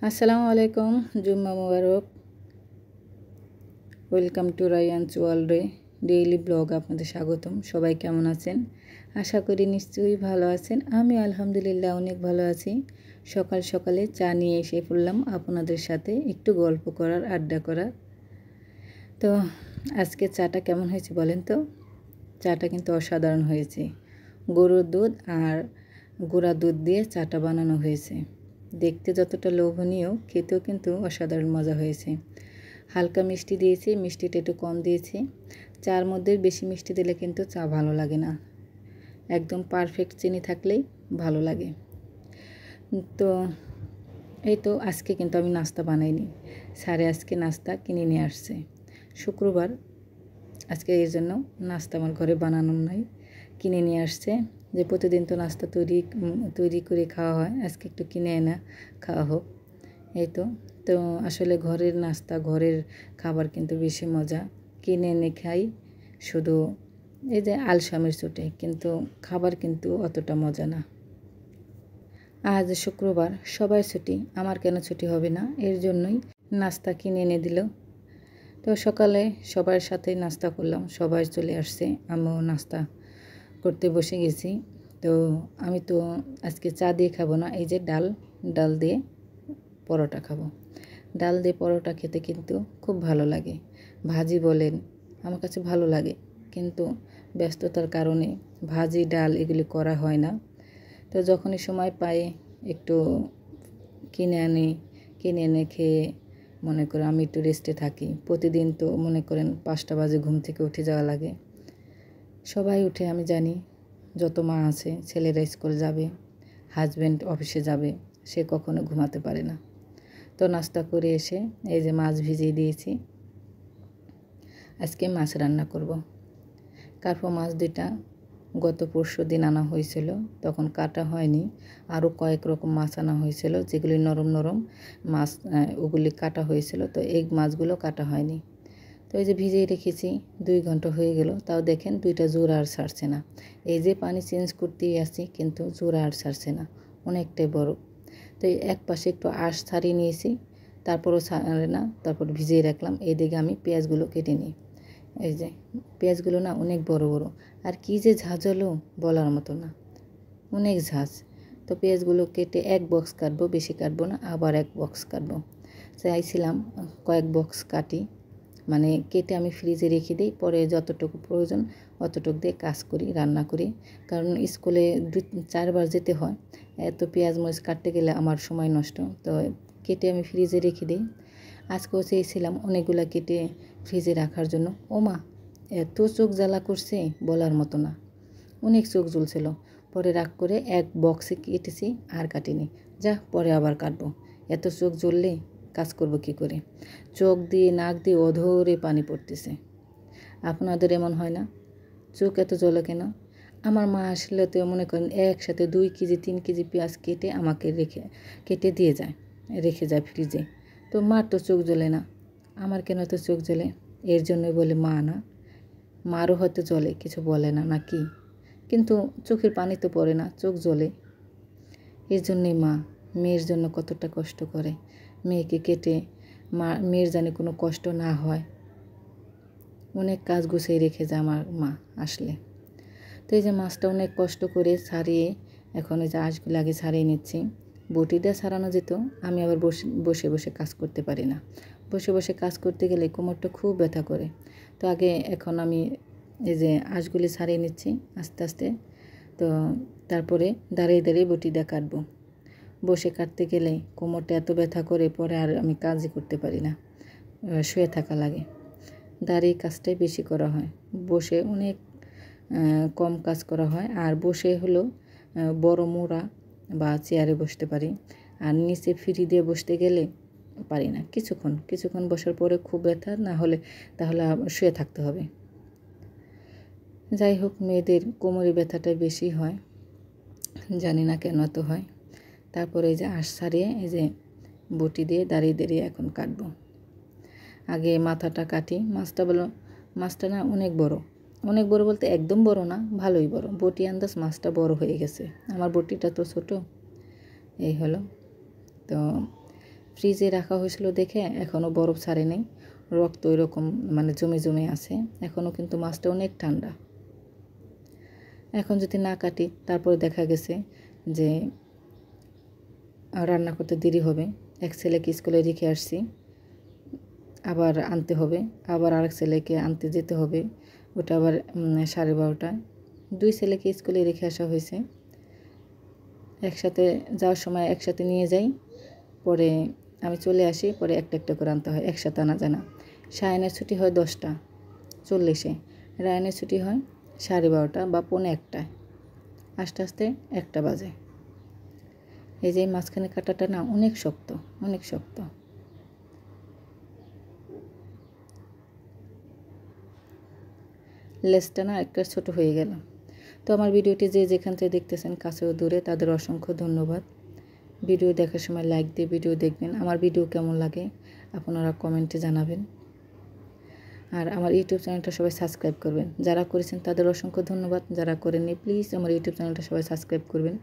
আসসালামু আলাইকুম, জুম্মা মুবারক। Welcome to রায়ানস ওয়ার্ল্ডে ডেইলি ব্লগ। আপনাদের স্বাগতম। সবাই কেমন আছেন? আশা করি নিশ্চয়ই ভালো আছেন। আমি আলহামদুলিল্লাহ অনেক ভালো আছি। সকাল সকালে চা নিয়ে এসে পড়লাম আপনাদের সাথে একটু গল্প করার, আড্ডা করার। তো আজকে চাটা কেমন হয়েছে বলেন তো? চাটা কিন্তু অসাধারণ হয়েছে। গরুর দুধ আর গুঁড়া দুধ দিয়ে চাটা বানানো হয়েছে। দেখতে যতটা লোভনীয়, খেতেও কিন্তু অসাধারণ মজা হয়েছে। হালকা মিষ্টি দিয়েছি, মিষ্টিটা একটু কম দিয়েছি। চার মধ্যে বেশি মিষ্টি দিলে কিন্তু চা ভালো লাগে না, একদম পারফেক্ট চিনি থাকলেই ভালো লাগে। তো এই তো আজকে কিন্তু আমি নাস্তা বানাইনি, স্যারে আজকে নাস্তা কিনে নিয়ে আসছে। শুক্রবার আজকে এর জন্য নাস্তা আমার ঘরে বানানো নাই, কিনে নিয়ে আসছে। যে প্রতিদিন তো নাস্তা তৈরি করে খাওয়া হয়, আজকে একটু কিনে এনে খাওয়া হোক। এই তো তো আসলে ঘরের নাস্তা, ঘরের খাবার কিন্তু বেশি মজা। কিনে এনে খাই শুধু এই যে আলসামের চোটে, কিন্তু খাবার কিন্তু অতটা মজা না। আজ শুক্রবার, সবাই ছুটি, আমার কেন ছুটি হবে না? এর জন্যই নাস্তা কিনে এনে দিল। তো সকালে সবার সাথে নাস্তা করলাম, সবাই চলে আসছে, আমিও নাস্তা করতে বসে গেছি। তো আমি তো আজকে চা দিয়ে খাবো না, এই যে ডাল দিয়ে পরোটা খাবো। ডাল দিয়ে পরোটা খেতে কিন্তু খুব ভালো লাগে। ভাজি বলেন, আমার কাছে ভালো লাগে, কিন্তু ব্যস্ততার কারণে ভাজি ডাল এগুলি করা হয় না। তো যখনই সময় পাই একটু কিনে এনে খেয়ে মনে করে আমি একটু রেস্টে থাকি। প্রতিদিন তো মনে করেন 5টা বাজে ঘুম থেকে উঠে যাওয়া লাগে। সবাই উঠে, আমি জানি। যত মা আছে, ছেলেরা স্কুল যাবে, হাজব্যান্ড অফিসে যাবে, সে কখনো ঘুমাতে পারে না। তো নাস্তা করে এসে এই যে মাছ ভিজিয়ে দিয়েছি, আজকে মাছ রান্না করব। কার্পো মাছ দুটা গত পরশু দিন আনা হয়েছিল, তখন কাটা হয়নি। আরও কয়েক রকম মাছ আনা হয়েছিল, যেগুলি নরম নরম মাছ, ওগুলি কাটা হয়েছিল। তো এই মাছগুলো কাটা হয়নি। তো এই যে ভিজিয়ে রেখেছি, 2 ঘন্টা হয়ে গেল, তাও দেখেন 2টা জোড়া আর ছাড়ছে না। এই যে পানি চেঞ্জ করতেই আসি, কিন্তু জোড়া আর ছাড়ছে না, অনেকটাই বড়। তো এক পাশে একটু আঁশ ছাড়িয়ে নিয়েছি, তারপরও ছাড়ে না, তারপর ভিজিয়ে রাখলাম। এইদিকে আমি পেঁয়াজগুলো কেটে নিই। এই যে পেঁয়াজগুলো না অনেক বড় বড়, আর কি যে ঝাঁঝালো বলার মতো না, অনেক ঝাঁজ। তো পেঁয়াজগুলো কেটে এক বক্স কাটবো, বেশি কাটবো না, আবার এক বক্স কাটবো। চাইছিলাম কয়েক বক্স কাটি, মানে কেটে আমি ফ্রিজে রেখে দিই, পরে যতটুকু প্রয়োজন অতটুকু দিয়ে কাজ করি, রান্না করি। কারণ স্কুলে 2-4 বার যেতে হয়, এত পেঁয়াজ মরিচ কাটতে গেলে আমার সময় নষ্ট। তো কেটে আমি ফ্রিজে রেখে দিই। আজকেও চেয়েছিলাম অনেকগুলো কেটে ফ্রিজে রাখার জন্য। ওমা, এত চোখ জ্বালা করছে বলার মতো না, অনেক চোখ জ্বলছিল। পরে রাগ করে এক বক্সে কেটেছি, আর কাটিনি। যা, পরে আবার কাটবো, এত চোখ জ্বললে কাজ করব কি করে? চোখ দিয়ে নাক দিয়ে অধরে পানি পড়তেছে। আপনাদের এমন হয় না? চোখ এত জ্বলে কেন? আমার মা আসলে তো মনে করেন একসাথে 2 কেজি 3 কেজি পেঁয়াজ কেটে আমাকে কেটে দিয়ে যায়, রেখে যায় ফ্রিজে। তো মার তো চোখ জ্বলে না, আমার কেন তো চোখ জ্বলে? এর জন্যই বলে মা না। মারও হয়তো জ্বলে, কিছু বলে না নাকি? কিন্তু চোখের পানি তো পড়ে না, চোখ জ্বলে। এর জন্যই মা মেয়ের জন্য কতটা কষ্ট করে। মেয়েকে কেটে মেয়ের জানে কোনো কষ্ট না হয়, অনেক কাজ গুছিয়ে রেখে যায় আমার মা আসলে। তো এই যে মাছটা অনেক কষ্ট করে ছাড়িয়ে, এখন এই যে আঁশগুলো আগে ছাড়িয়ে নিচ্ছি। বটি দিয়ে ছাড়ানো যেত, আমি আবার বসে বসে কাজ করতে পারি না। বসে বসে কাজ করতে গেলে কোমরটা খুব ব্যথা করে। তো এখন আমি এই যে আঁশগুলি ছাড়িয়ে নিচ্ছি আস্তে আস্তে। তো তারপরে দাঁড়িয়ে দাঁড়িয়ে বটি দিয়ে কাটবো। বসে কাটতে গেলে কোমরটা এত ব্যথা করে, পরে আর আমি কাজই করতে পারি না, শুয়ে থাকা লাগে। দাঁড়িয়ে কাজটাই বেশি করা হয়, বসে অনেক কম কাজ করা হয়। আর বসে হলো বড় মোড়া বা চেয়ারে বসতে পারি, আর নিচে ফ্রি দিয়ে বসতে গেলে পারি না। কিছুক্ষণ বসার পরে খুব ব্যথা, না হলে তাহলে শুয়ে থাকতে হবে। যাই হোক, মেয়েদের কোমরে ব্যথাটাই বেশি হয়, জানি না কেন তো হয়। তারপরে এই যে আঁশ ছাড়িয়ে এই যে বটি দিয়ে দাঁড়িয়ে দাঁড়িয়ে এখন কাটবো। আগে মাথাটা কাটি। মাছটা না অনেক বড় বলতে একদম বড় না, ভালোই বড়। বটি আন্দাজ মাছটা বড় হয়ে গেছে, আমার বটিটা তো ছোট। এই হলো। তো ফ্রিজে রাখা হয়েছিল দেখে এখনও বরফ ছাড়ে নেই, রক্ত এরকম মানে জমে জমে আছে, এখনও কিন্তু মাছটা অনেক ঠান্ডা। এখন যদি না কাটি তারপরে দেখা গেছে যে রান্না করতে দেরি হবে। এক ছেলেকে স্কুলে রেখে আসছি, আবার আনতে হবে, আবার আরেক ছেলেকে আনতে যেতে হবে, ওটা আবার 12:30টায়। 2 ছেলেকে স্কুলে রেখে আসা হয়েছে, একসাথে যাওয়ার সময় একসাথে নিয়ে যাই, পরে আমি চলে আসি, পরে একটা একটা করে আনতে হয়, একসাথে আনা যায় না। সায়নের ছুটি হয় 10:40, রায়নের ছুটি হয় 12:30 বা 12:45, আস্তে আস্তে 1টা বাজে। এই যে মাঝখানে কাটাটা না অনেক শক্ত, অনেক শক্ত। লেজটা না একটা ছোট হয়ে গেল। তো আমার ভিডিওটি যে যেখান থেকে দেখতেছেন কাছে ও দূরে, তাদের অসংখ্য ধন্যবাদ। ভিডিও দেখার সময় লাইক দিয়ে ভিডিও দেখবেন। আমার ভিডিও কেমন লাগে আপনারা কমেন্টে জানাবেন। আর আমার ইউটিউব চ্যানেলটা সবাই সাবস্ক্রাইব করবেন। যারা করেছেন তাদের অসংখ্য ধন্যবাদ, যারা করেননি প্লিজ আমার ইউটিউব চ্যানেলটা সবাই সাবস্ক্রাইব করবেন।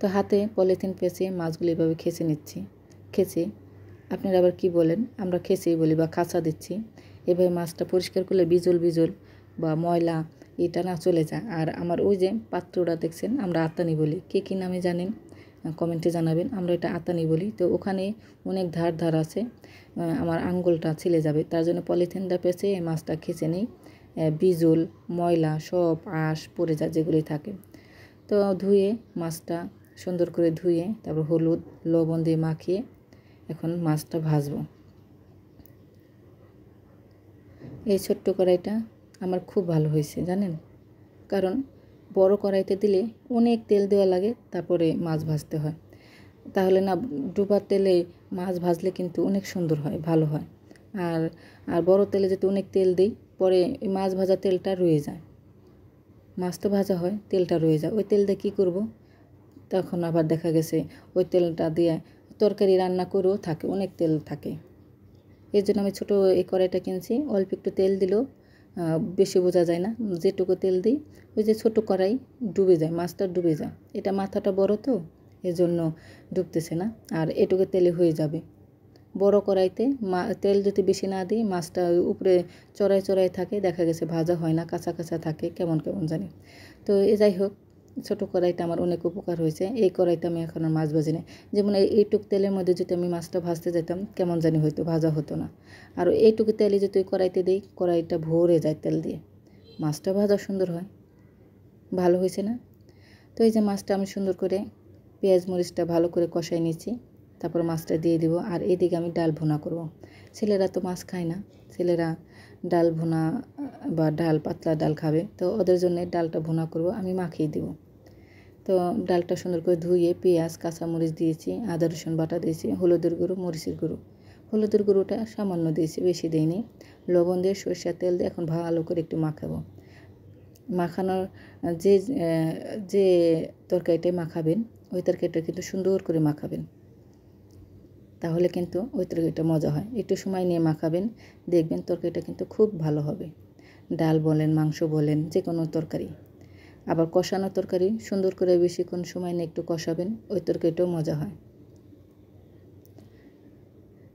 তো হাতে পলিথিন পেঁচিয়ে মাছগুলো এভাবে খেঁচে নিচ্ছি। খেঁচে আপনারা আবার কি বলেন, আমরা খেঁচেই বলি বা খাঁচা দিচ্ছি। এভাবে মাছটা পরিষ্কার করলে বিজল বিজল বা ময়লা এটা না চলে যায়। আর আমার ওই যে পাত্রটা দেখছেন, আমরা আতানি বলি, কে কী নামে জানেন কমেন্টে জানাবেন। আমরা এটা আতানি বলি। তো ওখানে অনেক ধার আছে, আমার আঙ্গুলটা ছিলে যাবে, তার জন্য পলিথিনটা পেঁচে মাছটা খেঁচে নিই। বিজল ময়লা সব আঁশ পড়ে যায় যেগুলি থাকে। তো ধুয়ে মাছটা সুন্দর করে ধুয়ে তারপর হলুদ লবণ দিয়ে মাখিয়ে এখন মাছটা ভাজবো। এই ছোট্ট কড়াইটা আমার খুব ভালো হয়েছে জানেন, কারণ বড় কড়াইতে দিলে অনেক তেল দেওয়া লাগে, তারপরে মাছ ভাজতে হয়। তাহলে না ডুবার তেলে মাছ ভাজলে কিন্তু অনেক সুন্দর হয়, ভালো হয়। আর আর বড় তেলে যদি অনেক তেল দিই, পরে মাছ ভাজা তেলটা রয়ে যায়। মাছ তো ভাজা হয়, তেলটা রয়ে যায়। ওই তেল দিয়ে কী করবো, তখন আবার দেখা গেছে ওই তেলটা দিয়ে তরকারি রান্না করেও থাকে, অনেক তেল থাকে। এর জন্য আমি ছোটো এই কড়াইটা কিনছি। অল্প একটু তেল দিলেও বেশি বোঝা যায় না, যেটুকু তেল দিই ওই যে ছোটো কড়াই ডুবে যায়, মাছটা ডুবে যায়। এটা মাথাটা বড় তো এর জন্য ডুবতেছে না, আর এটুকু তেলে হয়ে যাবে। বড় কড়াইতে তেল যদি বেশি না দিই, মাছটা উপরে চড়াই চড়াই থাকে, দেখা গেছে ভাজা হয় না, কাঁচা কাঁচা থাকে, কেমন কেমন জানি। তো যাই হোক, ছোটো কড়াইটা আমার অনেক উপকার হয়েছে। এই কড়াইতে আমি এখন আর মাছ ভাজি না। যেমন এইটুক তেলের মধ্যে যদি আমি মাছটা ভাজতে যেতাম, কেমন জানি হয়তো ভাজা হতো না। আর এইটুকু তেলে যদি ওই কড়াইতে দিই, কড়াইটা ভরে যায় তেল দিয়ে, মাছটা ভাজা সুন্দর হয়, ভালো হয়েছে না। তো এই যে মাছটা আমি সুন্দর করে পেঁয়াজ মরিচটা ভালো করে কষাই নিচ্ছি, তারপর মাছটা দিয়ে দিব। আর এদিকে আমি ডাল ভুনা করব। ছেলেরা তো মাছ খায় না, ছেলেরা ডাল ভুনা বা ডাল পাতলা ডাল খাবে, তো ওদের জন্য ডালটা ভুনা করব, আমি মাখিয়ে দেব। তো ডালটা সুন্দর করে ধুয়ে পেঁয়াজ কাঁচামরিচ দিয়েছি, আদা রসুন বাটা দিয়েছি, হলুদের গুঁড়ো মরিচের গুঁড়ো, হলুদের গুঁড়োটা সামান্য দিয়েছি, বেশি দিইনি। লবণ দিয়ে সরষের তেল দিয়ে এখন ভালো করে একটু মাখাবো। মাখানোর যে যে তরকারিটাই মাখাবেন, ওই তরকারিটা কিন্তু সুন্দর করে মাখাবেন, তাহলে কিন্তু ওই তরকারিটা মজা হয়। একটু সময় নিয়ে মাখাবেন, দেখবেন তরকারিটা কিন্তু খুব ভালো হবে। ডাল বলেন, মাংস বলেন, যে কোনো তরকারি। আবার কষানো তরকারি সুন্দর করে বেশিক্ষণ সময় নিয়ে একটু কষাবেন, ওই তরকারিটাও মজা হয়।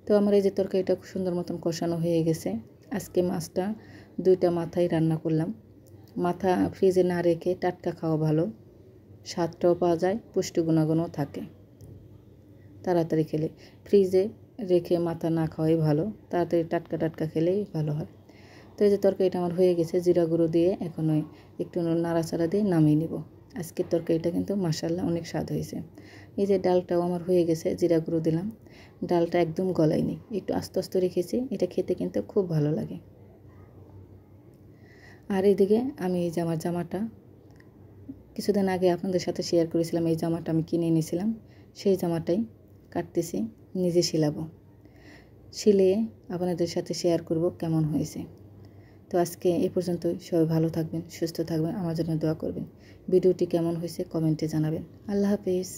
তো আমার এই যে তরকারিটা খুব সুন্দর মতন কষানো হয়ে গেছে। আজকে মাছটা 2টা মাথায় রান্না করলাম। মাথা ফ্রিজে না রেখে টাটকা খাওয়া ভালো, স্বাদটাও পাওয়া যায়, পুষ্টি গুণাগুণও থাকে। তাড়াতাড়ি খেলে, ফ্রিজে রেখে মাথা না খাওয়াই ভালো, তাড়াতাড়ি টাটকা টাটকা খেলেই ভালো হয়। তো এই যে তরকারিটা আমার হয়ে গেছে, জিরা গুঁড়ো দিয়ে এখন ওই একটু নাড়াচাড়া দিয়ে নামিয়ে নেব। আজকের তরকারিটা কিন্তু মাশাআল্লাহ অনেক স্বাদ হয়েছে। এই যে ডালটাও আমার হয়ে গেছে, জিরা গুঁড়ো দিলাম, ডালটা একদম গলায়নি, একটু আস্তে আস্তে রেখেছি, এটা খেতে কিন্তু খুব ভালো লাগে। আর এদিকে আমি এই যে আমার জামাটা কিছুদিন আগে আপনাদের সাথে শেয়ার করেছিলাম, এই জামাটা আমি কিনে এনেছিলাম, সেই জামাটাই কাটতেছি, নিজে সিলাবো, সিলিয়ে আপনাদের সাথে শেয়ার করব কেমন হয়েছে। তো আজকে এ পর্যন্তই। সবাই ভালো থাকবেন, সুস্থ থাকবেন, আমার জন্য দোয়া করবেন। ভিডিওটি কেমন হয়েছে কমেন্টে জানাবেন। আল্লাহ হাফেজ।